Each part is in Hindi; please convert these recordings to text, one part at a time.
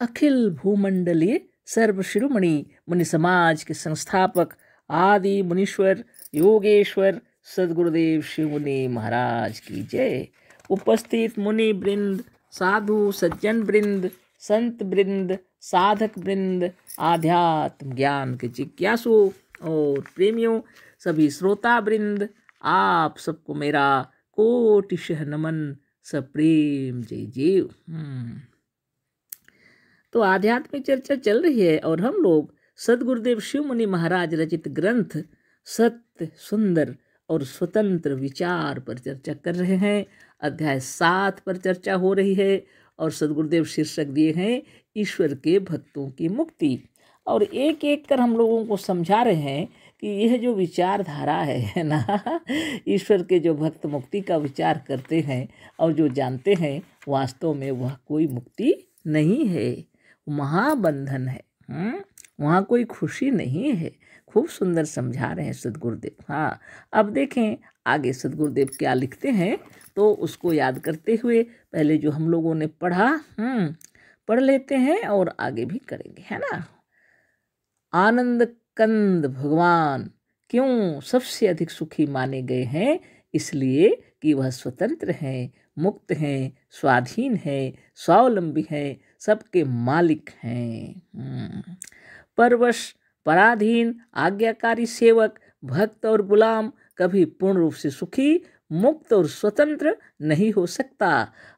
अखिल भूमंडलीय सर्व शिरोमणि मुनि समाज के संस्थापक आदि मुनीश्वर योगेश्वर सदगुरुदेव शिव मुनि महाराज की जय। उपस्थित मुनि वृंद, साधु सज्जन वृंद, संत वृंद, साधक वृंद, आध्यात्म ज्ञान के जिज्ञासु और प्रेमियों, सभी श्रोता वृंद, आप सबको मेरा कोटिशः नमन, सप्रेम जय जय। तो आध्यात्मिक चर्चा चल रही है और हम लोग सदगुरुदेव शिव मुनि महाराज रचित ग्रंथ सत्य, सुंदर और स्वतंत्र विचार पर चर्चा कर रहे हैं। अध्याय 7 पर चर्चा हो रही है और सदगुरुदेव शीर्षक दिए हैं ईश्वर के भक्तों की मुक्ति। और एक एक कर हम लोगों को समझा रहे हैं कि यह जो विचारधारा है ना, ईश्वर के जो भक्त मुक्ति का विचार करते हैं और जो जानते हैं, वास्तव में वह कोई मुक्ति नहीं है, महाबंधन है। वहाँ कोई खुशी नहीं है। खूब सुंदर समझा रहे हैं सदगुरुदेव। हाँ, अब देखें आगे सदगुरुदेव क्या लिखते हैं, तो उसको याद करते हुए पहले जो हम लोगों ने पढ़ा पढ़ लेते हैं और आगे भी करेंगे, है ना। आनंद कंद भगवान क्यों सबसे अधिक सुखी माने गए हैं? इसलिए कि वह स्वतंत्र हैं, मुक्त हैं, स्वाधीन हैं, स्वावलंबी हैं, सबके मालिक हैं। परवश, पराधीन, आज्ञाकारी सेवक, भक्त और गुलाम कभी पूर्ण रूप से सुखी, मुक्त और स्वतंत्र नहीं हो सकता।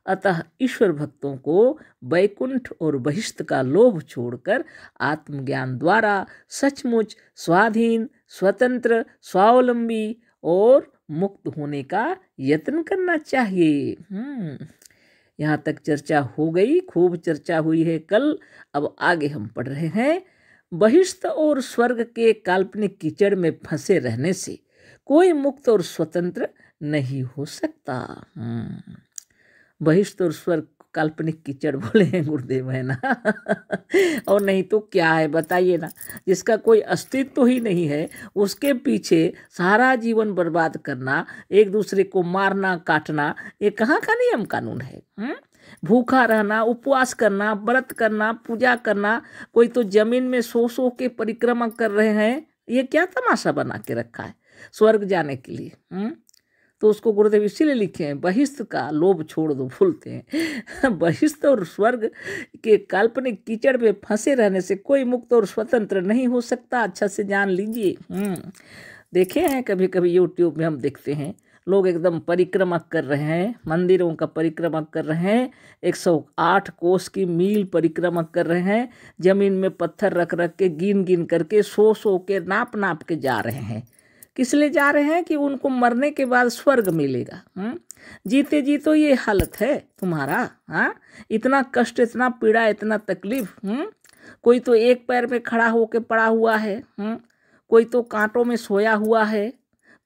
अतः ईश्वर भक्तों को वैकुंठ और बहिष्ठ का लोभ छोड़कर आत्मज्ञान द्वारा सचमुच स्वाधीन, स्वतंत्र, स्वावलंबी और मुक्त होने का यत्न करना चाहिए। यहाँ तक चर्चा हो गई, खूब चर्चा हुई है कल। अब आगे हम पढ़ रहे हैं। बहिष्ठ और स्वर्ग के काल्पनिक कीचड़ में फंसे रहने से कोई मुक्त और स्वतंत्र नहीं हो सकता। बहिष्ठ और स्वर्ग काल्पनिक कीचड़ बोले हैं गुरुदेव, है ना। और नहीं तो क्या है बताइए ना। जिसका कोई अस्तित्व ही नहीं है, उसके पीछे सारा जीवन बर्बाद करना, एक दूसरे को मारना काटना, ये कहाँ का नियम कानून है? भूखा रहना, उपवास करना, व्रत करना, पूजा करना, कोई तो जमीन में सो के परिक्रमा कर रहे हैं। ये क्या तमाशा बना के रखा है स्वर्ग जाने के लिए? तो उसको गुरुदेव इसीलिए लिखे हैं, बहिष्ठ का लोभ छोड़ दो, भूलते हैं। बहिष्ठ और स्वर्ग के काल्पनिक कीचड़ में फंसे रहने से कोई मुक्त और स्वतंत्र नहीं हो सकता। अच्छा से जान लीजिए। देखे हैं कभी कभी यूट्यूब में हम देखते हैं लोग एकदम परिक्रमा कर रहे हैं, मंदिरों का परिक्रमा कर रहे हैं, 108 कोस की मील परिक्रमा कर रहे हैं, जमीन में पत्थर रख रख के गिन गिन करके सो के नाप नाप के जा रहे हैं। किस लिए जा रहे हैं? कि उनको मरने के बाद स्वर्ग मिलेगा। जीते जी तो ये हालत है तुम्हारा। इतना कष्ट, इतना पीड़ा, इतना तकलीफ। कोई तो एक पैर में खड़ा होके पड़ा हुआ है, कोई तो कांटों में सोया हुआ है,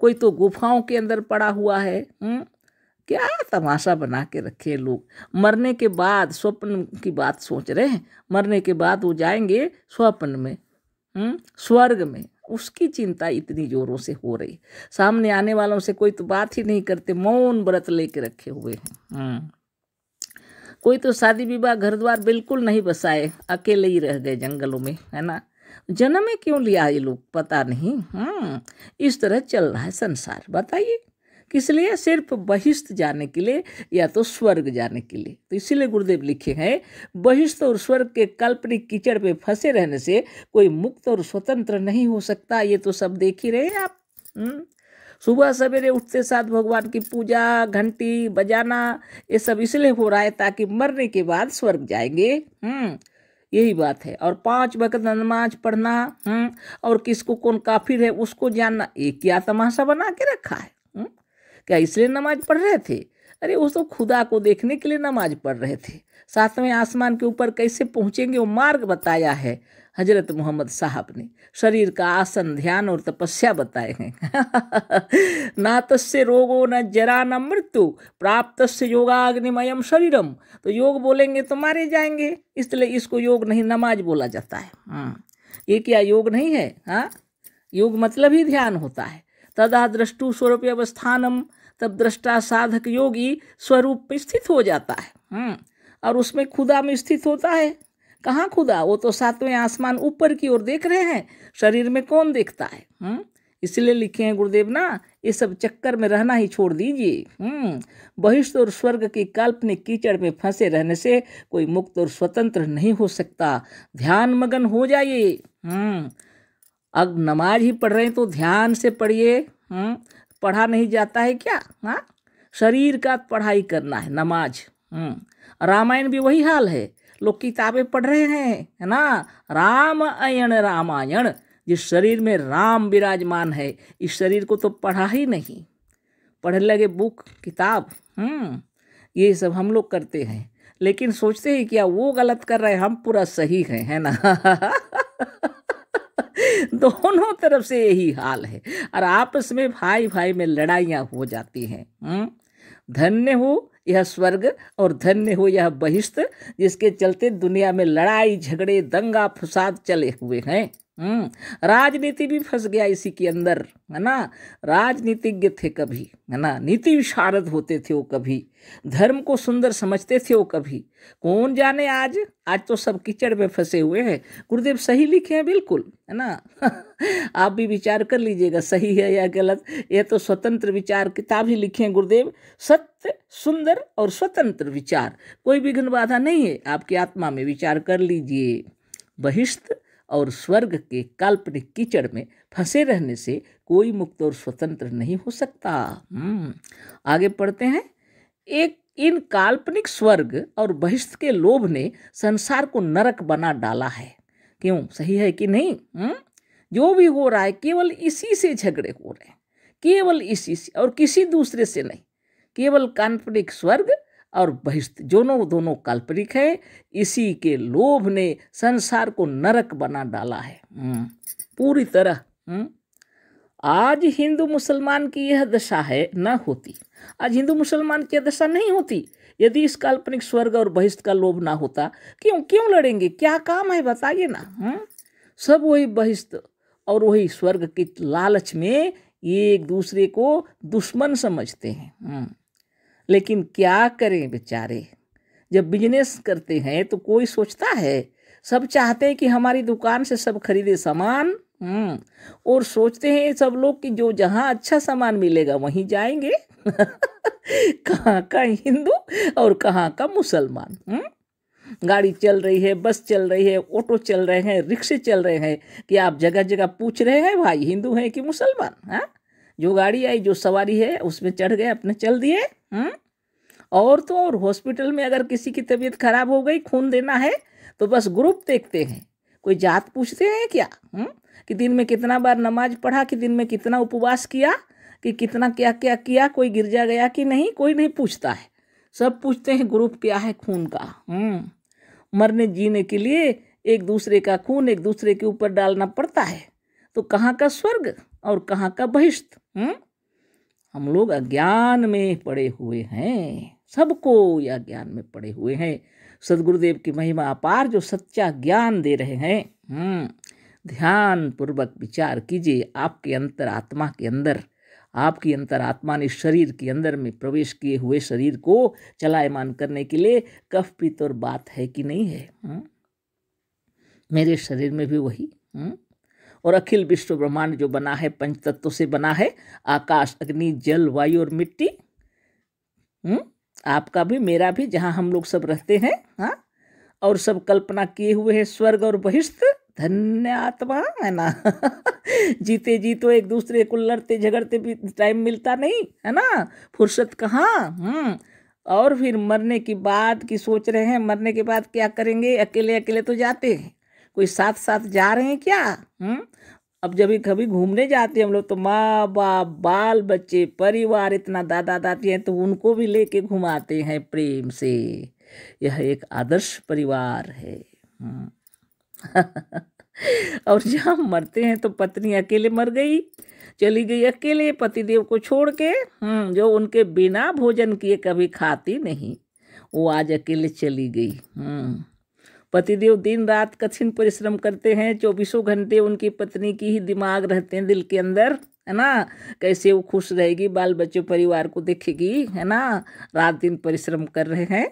कोई तो गुफाओं के अंदर पड़ा हुआ है। क्या तमाशा बना के रखे लोग। मरने के बाद स्वप्न की बात सोच रहे हैं, मरने के बाद वो जाएंगे स्वप्न में, स्वर्ग में। उसकी चिंता इतनी जोरों से हो रही। सामने आने वालों से कोई तो बात ही नहीं करते, मौन व्रत लेके रखे हुए हैं। कोई तो शादी विवाह घर द्वार बिल्कुल नहीं बसाए, अकेले ही रह गए जंगलों में, है ना। जन्म में क्यों लिया ये लोग पता नहीं। इस तरह चल रहा है संसार। बताइए किस लिए? सिर्फ बहिष्ठ जाने के लिए या तो स्वर्ग जाने के लिए। तो इसीलिए गुरुदेव लिखे हैं, बहिष्ठ और स्वर्ग के काल्पनिक कीचड़ पे फंसे रहने से कोई मुक्त और स्वतंत्र नहीं हो सकता। ये तो सब देख ही रहे हैं आप। सुबह सवेरे उठते साथ भगवान की पूजा, घंटी बजाना, ये सब इसलिए हो रहा है ताकि मरने के बाद स्वर्ग जाएंगे। यही बात है। और 5 वक्त नमाज पढ़ना, और किसको कौन काफिर है उसको जानना, ये क्या तमाशा बना के रखा है? क्या इसलिए नमाज पढ़ रहे थे? अरे वो तो खुदा को देखने के लिए नमाज पढ़ रहे थे। 7वें आसमान के ऊपर कैसे पहुँचेंगे वो मार्ग बताया है हजरत मोहम्मद साहब ने। शरीर का आसन, ध्यान और तपस्या बताए हैं। ना तस्य रोगो न जरा न मृत्यु प्राप्तस्य योगाग्निमयम शरीरम। तो योग बोलेंगे तो मारे जाएंगे, इसलिए इसको योग नहीं नमाज बोला जाता है। ये क्या योग नहीं है? योग मतलब ही ध्यान होता है। तदा दृष्टु स्वरूप अवस्थानम, तब दृष्टा साधक योगी स्वरूप में स्थित हो जाता है। और उसमें खुदा में स्थित होता है। कहाँ खुदा? वो तो सातवें आसमान ऊपर की ओर देख रहे हैं, शरीर में कौन देखता है? इसलिए लिखे हैं गुरुदेव ना, ये सब चक्कर में रहना ही छोड़ दीजिए। बहिष्ठ और स्वर्ग की काल्पनिक कीचड़ में फंसे रहने से कोई मुक्त और स्वतंत्र नहीं हो सकता। ध्यान मगन हो जाइए। अब नमाज ही पढ़ रहे हैं तो ध्यान से पढ़िए। पढ़ा नहीं जाता है क्या? हाँ, शरीर का पढ़ाई करना है, नमाज। रामायण भी वही हाल है, लोग किताबें पढ़ रहे हैं, है ना, राम अयण रामायण। जिस शरीर में राम विराजमान है, इस शरीर को तो पढ़ा ही नहीं। पढ़ने लगे बुक किताब। ये सब हम लोग करते हैं, लेकिन सोचते हैं क्या वो गलत कर रहे हैं, हम पूरा सही हैं, है ना। दोनों तरफ से यही हाल है, और आपस में भाई भाई में लड़ाइयाँ हो जाती हैं। धन्य हो यह स्वर्ग और धन्य हो यह बहिष्ठ, जिसके चलते दुनिया में लड़ाई झगड़े दंगा फसाद चले हुए हैं। राजनीति भी फंस गया इसी के अंदर, है ना। राजनीतिज्ञ थे कभी, है ना, नीति विशारद होते थे वो कभी, धर्म को सुंदर समझते थे वो कभी, कौन जाने आज तो सब कीचड़ में फंसे हुए हैं। गुरुदेव सही लिखे हैं बिल्कुल, है ना। आप भी विचार कर लीजिएगा सही है या गलत। ये तो स्वतंत्र विचार किताब ही लिखे हैं गुरुदेव, सत्य सुंदर और स्वतंत्र विचार, कोई विघ्न बाधा नहीं है, आपकी आत्मा में विचार कर लीजिए। बहिष्ठ और स्वर्ग के काल्पनिक कीचड़ में फंसे रहने से कोई मुक्त और स्वतंत्र नहीं हो सकता। आगे पढ़ते हैं। इन काल्पनिक स्वर्ग और बहिष्ठ के लोभ ने संसार को नरक बना डाला है। क्यों? सही है कि नहीं? जो भी हो रहा है केवल इसी से झगड़े हो रहे हैं, केवल इसी से, और किसी दूसरे से नहीं। केवल काल्पनिक स्वर्ग और बहिष्ठ दोनों काल्पनिक है। इसी के लोभ ने संसार को नरक बना डाला है पूरी तरह। आज हिंदू मुसलमान की यह दशा है, न होती। आज हिंदू मुसलमान की दशा नहीं होती यदि इस काल्पनिक स्वर्ग और बहिष्ठ का लोभ ना होता। क्यों लड़ेंगे? क्या काम है बताइए ना। सब वही बहिष्ठ और वही स्वर्ग के लालच में एक दूसरे को दुश्मन समझते हैं। लेकिन क्या करें बेचारे, जब बिजनेस करते हैं तो कोई सोचता है? सब चाहते हैं कि हमारी दुकान से सब खरीदे सामान, और सोचते हैं सब लोग कि जो जहाँ अच्छा सामान मिलेगा वहीं जाएंगे। कहाँ का हिंदू और कहाँ का मुसलमान। गाड़ी चल रही है, बस चल रही है, ऑटो चल रहे हैं, रिक्शे चल रहे हैं, कि आप जगह जगह पूछ रहे हैं भाई हिंदू हैं कि मुसलमान। जो गाड़ी आई, जो सवारी है उसमें चढ़ गए, अपने चल दिए। और तो और हॉस्पिटल में अगर किसी की तबीयत खराब हो गई, खून देना है, तो बस ग्रुप देखते हैं, कोई जात पूछते हैं क्या? कि दिन में कितना बार नमाज पढ़ा, कि दिन में कितना उपवास किया, कि कितना क्या क्या किया, कोई गिरजा गया कि नहीं, कोई नहीं पूछता है। सब पूछते हैं ग्रुप क्या है खून का। मरने जीने के लिए एक दूसरे का खून एक दूसरे के ऊपर डालना पड़ता है। तो कहाँ का स्वर्ग और कहाँ का बहिष्ठ? हम लोग अज्ञान में पड़े हुए हैं, सबको यह ज्ञान में पड़े हुए हैं। सदगुरुदेव की महिमा अपार, जो सच्चा ज्ञान दे रहे हैं। ध्यान पूर्वक विचार कीजिए। आपके अंतरात्मा के अंदर, आपकी अंतरात्मा ने शरीर के अंदर में प्रवेश किए हुए शरीर को चलायमान करने के लिए कफ पित्त और बात है कि नहीं है? मेरे शरीर में भी वही और अखिल विश्व ब्रह्मांड जो बना है पंच तत्वों से बना है, आकाश अग्नि जल वायु और मिट्टी। आपका भी मेरा भी, जहाँ हम लोग सब रहते हैं। और सब कल्पना किए हुए हैं स्वर्ग और बहिष्ठ। धन्य आत्मा, है ना। जीते जी तो एक दूसरे को लड़ते झगड़ते भी टाइम मिलता नहीं, है ना, फुर्सत कहाँ। और फिर मरने की बात की सोच रहे हैं, मरने के बाद क्या करेंगे? अकेले अकेले तो जाते हैं, कोई साथ साथ जा रहे हैं क्या? अब जब भी कभी घूमने जाते हैं हम लोग, तो माँ बाप बाल बच्चे परिवार इतना दादा दादी हैं, तो उनको भी लेके घुमाते हैं प्रेम से। यह एक आदर्श परिवार है। और जहाँ मरते हैं तो पत्नी अकेले मर गई, चली गई अकेले पतिदेव को छोड़ के, जो उनके बिना भोजन किए कभी खाती नहीं, वो आज अकेले चली गई। पतिदेव दिन रात कठिन परिश्रम करते हैं, 24 घंटे उनकी पत्नी की ही दिमाग रहते हैं दिल के अंदर, है ना। कैसे वो खुश रहेगी, बाल बच्चों परिवार को देखेगी, है ना। रात दिन परिश्रम कर रहे हैं,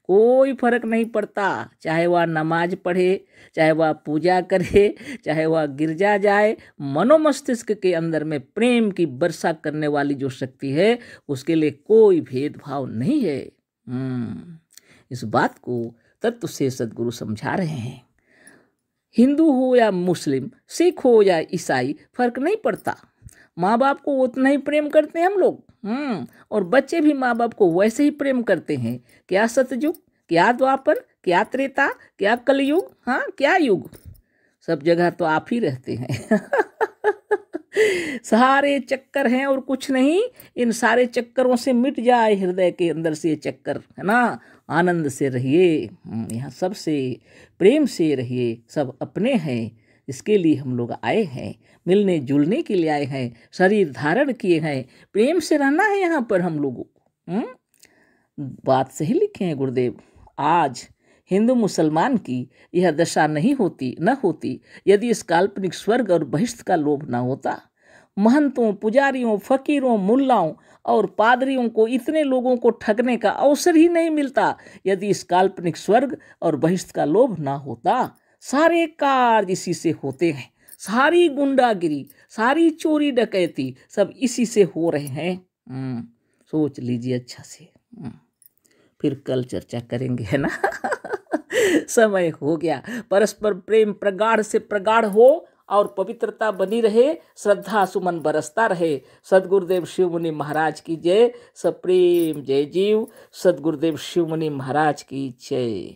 कोई फर्क नहीं पड़ता, चाहे वह नमाज पढ़े, चाहे वह पूजा करे, चाहे वह गिरजा जाए, मनोमस्तिष्क के अंदर में प्रेम की वर्षा करने वाली जो शक्ति है उसके लिए कोई भेदभाव नहीं है। इस बात को तत्व से सद्गुरु समझा रहे हैं। हिंदू हो या मुस्लिम, सिख हो या ईसाई, फर्क नहीं पड़ता, माँ बाप को उतना ही प्रेम करते हैं हम लोग। और बच्चे भी माँ बाप को वैसे ही प्रेम करते हैं। क्या सतयुग, क्या द्वापर, क्या त्रेता, क्या कलयुग, हाँ क्या युग, सब जगह तो आप ही रहते हैं। सारे चक्कर हैं और कुछ नहीं। इन सारे चक्करों से मिट जाए हृदय के अंदर से ये चक्कर, है ना। आनंद से रहिए, यहाँ सबसे प्रेम से रहिए, सब अपने हैं। इसके लिए हम लोग आए हैं, मिलने जुलने के लिए आए हैं, शरीर धारण किए हैं, प्रेम से रहना है यहाँ पर हम लोगों को। बात सही लिखे हैं गुरुदेव। आज हिंदू मुसलमान की यह दशा नहीं होती, न होती यदि इस काल्पनिक स्वर्ग और बहिष्ठ का लोभ न होता। महंतों, पुजारियों, फकीरों, मुल्लाओं और पादरियों को इतने लोगों को ठगने का अवसर ही नहीं मिलता यदि इस काल्पनिक स्वर्ग और बहिष्ठ का लोभ ना होता। सारे कार्य इसी से होते हैं, सारी गुंडागिरी, सारी चोरी डकैती सब इसी से हो रहे हैं। सोच लीजिए अच्छा से। फिर कल चर्चा करेंगे, है ना। समय हो गया। परस्पर प्रेम प्रगाढ़ से प्रगाढ़ हो और पवित्रता बनी रहे, श्रद्धा सुमन बरसता रहे। सद्गुरुदेव शिव मुनि महाराज की जय। सप्रेम जय जीव। सद्गुरुदेव शिव मुनि महाराज की जय।